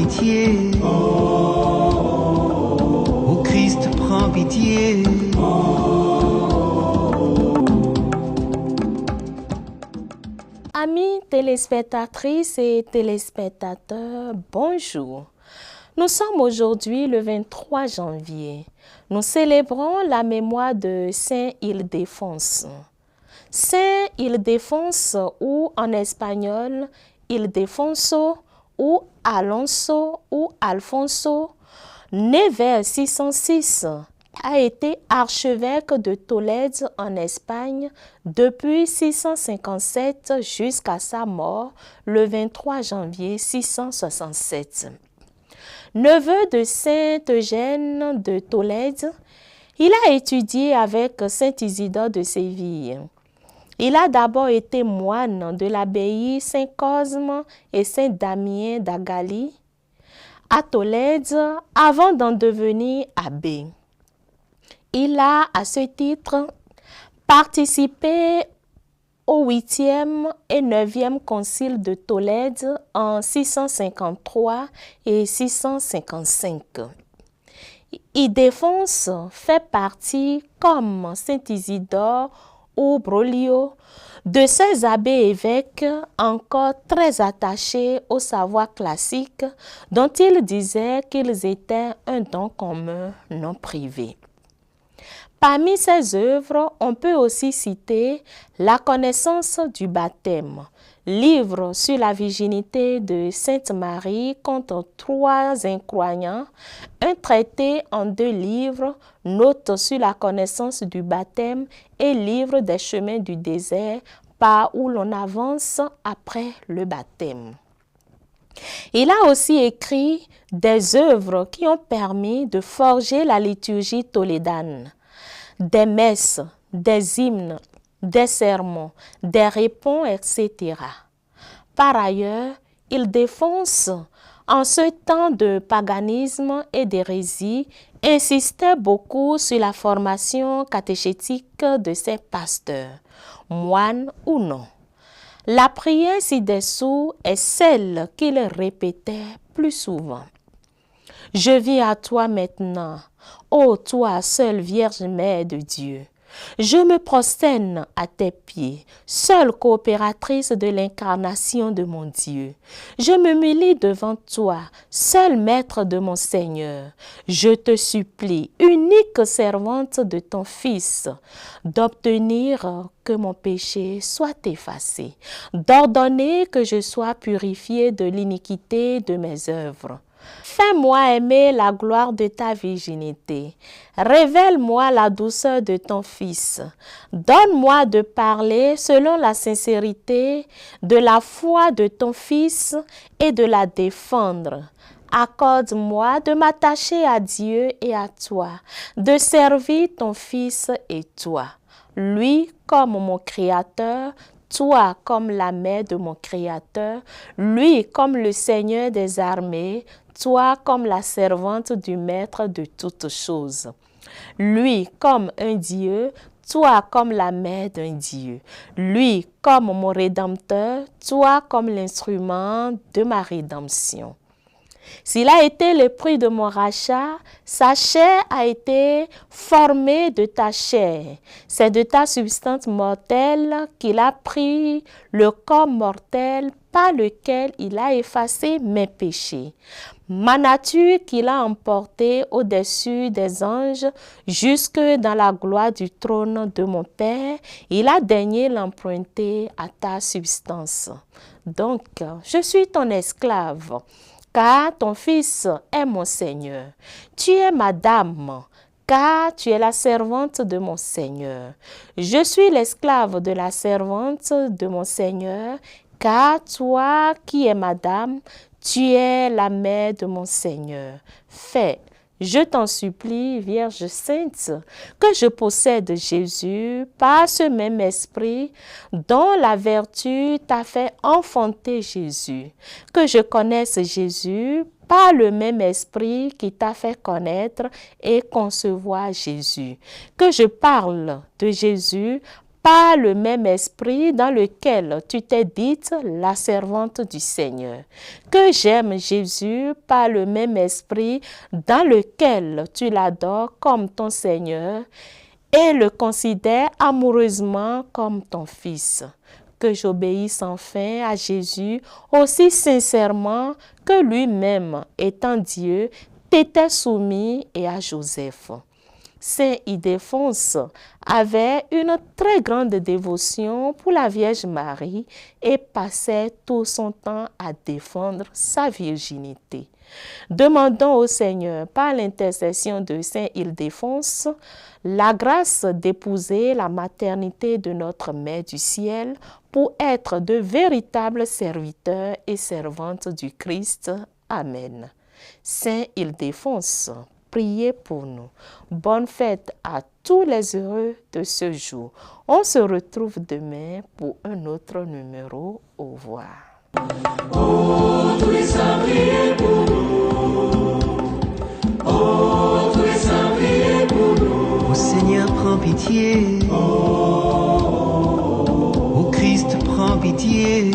pitié. Ô Christ, prends pitié. Amis téléspectatrices et téléspectateurs, bonjour. Nous sommes aujourd'hui le 23 janvier. Nous célébrons la mémoire de Saint Ildefonse. Saint Ildefonse ou en espagnol Ildefonso ou Alonso ou Alfonso, né vers 606, a été archevêque de Tolède en Espagne depuis 657 jusqu'à sa mort le 23 janvier 667. Neveu de Saint Eugène de Tolède, il a étudié avec Saint Isidore de Séville. Il a d'abord été moine de l'abbaye Saint-Cosme et Saint-Damien d'Agali à Tolède avant d'en devenir abbé. Il a, à ce titre, participé au 8e et 9e concile de Tolède en 653 et 655. Ildefonse fait partie, comme Saint Isidore ou Brolio, de ces abbés évêques encore très attachés au savoir classique dont il disait qu'ils étaient un don commun non privé. Parmi ses œuvres, on peut aussi citer La connaissance du baptême, livre sur la virginité de Sainte Marie contre 3 incroyants, un traité en 2 livres, Notes sur la connaissance du baptême et livre des chemins du désert par où l'on avance après le baptême. Il a aussi écrit des œuvres qui ont permis de forger la liturgie tolédane. Des messes, des hymnes, des sermons, des réponses, etc. Par ailleurs, Ildefonse, en ce temps de paganisme et d'hérésie, insistait beaucoup sur la formation catéchétique de ses pasteurs, moines ou non. La prière ci-dessous est celle qu'il répétait plus souvent. Je viens à toi maintenant, ô toi seule Vierge Mère de Dieu. Je me prosterne à tes pieds, seule coopératrice de l'incarnation de mon Dieu. Je me humilie devant toi, seul maître de mon Seigneur. Je te supplie, unique servante de ton Fils, d'obtenir que mon péché soit effacé, d'ordonner que je sois purifié de l'iniquité de mes œuvres. Fais-moi aimer la gloire de ta virginité. Révèle-moi la douceur de ton Fils. Donne-moi de parler selon la sincérité de la foi de ton Fils et de la défendre. Accorde-moi de m'attacher à Dieu et à toi, de servir ton Fils et toi. Lui comme mon Créateur, toi comme la mère de mon Créateur, lui comme le Seigneur des armées, toi comme la servante du Maître de toutes choses. Lui comme un Dieu, toi comme la mère d'un Dieu. Lui comme mon Rédempteur, toi comme l'instrument de ma rédemption. S'il a été le prix de mon rachat, sa chair a été formée de ta chair. C'est de ta substance mortelle qu'il a pris le corps mortel par lequel il a effacé mes péchés. Ma nature qu'il a emportée au-dessus des anges jusque dans la gloire du trône de mon Père, il a daigné l'emprunter à ta substance. Donc, je suis ton esclave, car ton Fils est mon Seigneur. Tu es ma dame, car tu es la servante de mon Seigneur. Je suis l'esclave de la servante de mon Seigneur, car toi qui es ma dame, tu es la mère de mon Seigneur. Fais, je t'en supplie, Vierge Sainte, que je possède Jésus par ce même esprit dont la vertu t'a fait enfanter Jésus. Que je connaisse Jésus par le même esprit qui t'a fait connaître et concevoir Jésus. Que je parle de Jésus par le même esprit dans lequel tu t'es dite la servante du Seigneur. Que j'aime Jésus par le même esprit dans lequel tu l'adores comme ton Seigneur et le considères amoureusement comme ton Fils. Que j'obéisse enfin à Jésus aussi sincèrement que lui-même, étant Dieu, t'était soumis, et à Joseph. Saint Ildefonse avait une très grande dévotion pour la Vierge Marie et passait tout son temps à défendre sa virginité. Demandons au Seigneur, par l'intercession de Saint Ildefonse, la grâce d'épouser la maternité de notre Mère du ciel pour être de véritables serviteurs et servantes du Christ. Amen. Saint Ildefonse, priez pour nous. Bonne fête à tous les heureux de ce jour. On se retrouve demain pour un autre numéro. Au revoir. Oh, tous les saints, priez pour nous. Oh, tous les saints, priez pour nous. Ô Seigneur, prends pitié. Ô Christ, prends pitié.